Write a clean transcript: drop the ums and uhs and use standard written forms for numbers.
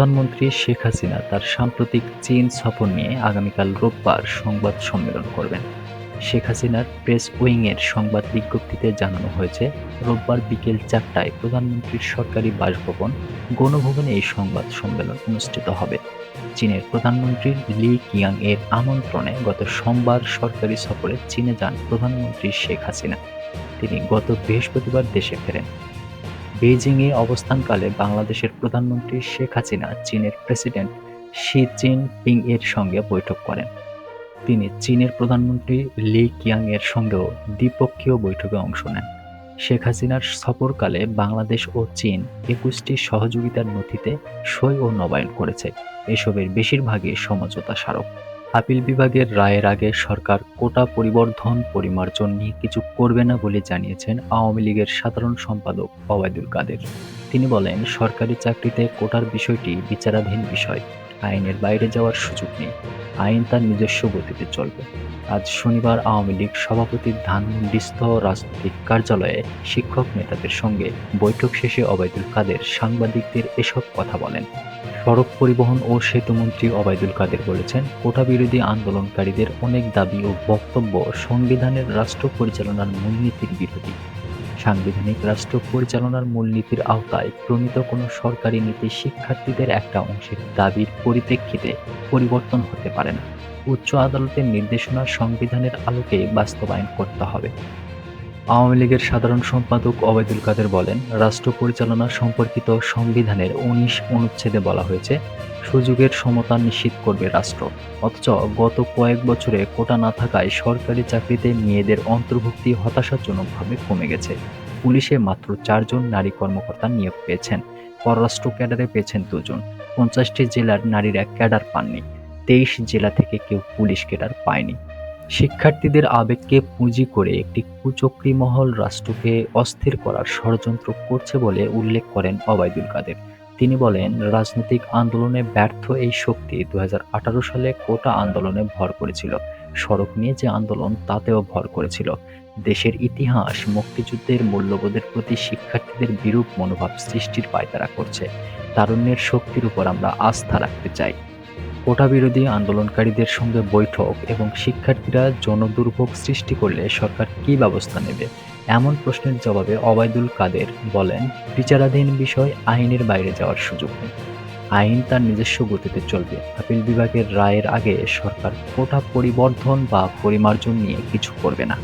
প্রধানমন্ত্রী শেখ হাসিনা তার সাম্প্রতিক চীন সফর নিয়ে আগামীকাল রোববার সংবাদ সম্মেলন করবেন। শেখ হাসিনার প্রেস উইংয়ের সংবাদ বিজ্ঞপ্তিতে জানানো হয়েছে, রোববার বিকেল ৪টায় প্রধানমন্ত্রীর সরকারি বাসভবন গণভবনে এই সংবাদ সম্মেলন অনুষ্ঠিত হবে। চীনের প্রধানমন্ত্রী লি কিয়াং এর আমন্ত্রণে গত সোমবার সরকারি সফরে চীনে যান প্রধানমন্ত্রী শেখ হাসিনা। তিনি গত বৃহস্পতিবার দেশে ফেরেন। বেইজিংয়ে অবস্থানকালে বাংলাদেশের প্রধানমন্ত্রী শেখ হাসিনা চীনের প্রেসিডেন্ট শি জিনপিং এর সঙ্গে বৈঠক করেন। তিনি চীনের প্রধানমন্ত্রী লি কিয়াং এর সঙ্গেও দ্বিপক্ষীয় বৈঠকে অংশ নেন। শেখ হাসিনার সফরকালে বাংলাদেশ ও চীন ২১টি সহযোগিতার নথিতে সই ও নবায়ন করেছে। এসবের বেশিরভাগই সমঝোতা স্মারক। আপিল বিভাগের রায়ের আগে সরকার কোটা পরিবর্ধন পরিমার্জন নিয়ে কিছু করবে না বলে জানিয়েছেন আওয়ামী লীগের সাধারণ সম্পাদক ওবায়দুল কাদের। তিনি বলেন, সরকারি চাকরিতে কোটার বিষয়টি বিচারাধীন বিষয়। আইনের বাইরে যাওয়ার সুযোগ নেই। আইন তার নিজস্ব গতিতে চলবে। আজ শনিবার আওয়ামী লীগ সভাপতির ধানমন্ডিস্থ রাজনৈতিক কার্যালয়ে শিক্ষক নেতাদের সঙ্গে বৈঠক শেষে ওবায়দুল কাদের সাংবাদিকদের এসব কথা বলেন। সড়ক পরিবহন ও সেতুমন্ত্রী ওবায়দুল কাদের বলেছেন, কোটা বিরোধী আন্দোলনকারীদের অনেক দাবি ও বক্তব্য সংবিধানের রাষ্ট্র পরিচালনার মূলনীতির বিরোধী। সাংবিধানিক রাষ্ট্র পরিচালনার মূলনীতির আওতায় প্রণীত কোনো সরকারি নীতি শিক্ষার্থীদের একটা অংশের দাবির পরিপ্রেক্ষিতে পরিবর্তন হতে পারে না। উচ্চ আদালতের নির্দেশনা সংবিধানের আলোকে বাস্তবায়ন করতে হবে। আওয়ামী লীগের সাধারণ সম্পাদক ওবায়দুল কাদের বলেন, রাষ্ট্র পরিচালনা সম্পর্কিত সংবিধানের ১৯ অনুচ্ছেদে বলা হয়েছে, সুযোগের সমতা নিশ্চিত করবে রাষ্ট্র। অথচ গত কয়েক বছরে কোটা না থাকায় সরকারি চাকরিতে মেয়েদের অন্তর্ভুক্তি হতাশাজনকভাবে কমে গেছে। পুলিশে মাত্র ৪ জন নারী কর্মকর্তা নিয়োগ পেয়েছেন। পররাষ্ট্র ক্যাডারে পেয়েছেন ২ জন। ৫০টি জেলার নারীরা ক্যাডার পাননি। ২৩ জেলা থেকে কেউ পুলিশ ক্যাডার পায়নি। শিক্ষার্থীদের আবেগকে পুঁজি করে একটি কুচক্রী মহল রাষ্ট্রকে অস্থির করার ষড়যন্ত্র করছে বলে উল্লেখ করেন ওবায়দুল কাদের। তিনি বলেন, রাজনৈতিক আন্দোলনে ব্যর্থ এই শক্তি ২০১৮ সালে কোটা আন্দোলনে ভর করেছিল। সড়ক নিয়ে যে আন্দোলন, তাতেও ভর করেছিল। দেশের ইতিহাস, মুক্তিযুদ্ধের মূল্যবোধের প্রতি শিক্ষার্থীদের বিরূপ মনোভাব সৃষ্টির পায়তারা করছে। তারুণ্যের শক্তির উপর আমরা আস্থা রাখতে চাই। কোটা বিরোধী আন্দোলনকারীদের সঙ্গে বৈঠক এবং শিক্ষার্থীরা জনদুর্ভোগ সৃষ্টি করলে সরকার কী ব্যবস্থা নেবে, এমন প্রশ্নের জবাবে ওবায়দুল কাদের বলেন, বিচারাধীন বিষয়, আইনের বাইরে যাওয়ার সুযোগ নেই। আইন তার নিজস্ব গতিতে চলবে। আপিল বিভাগের রায়ের আগে সরকার কোটা পরিবর্ধন বা পরিমার্জন নিয়ে কিছু করবে না।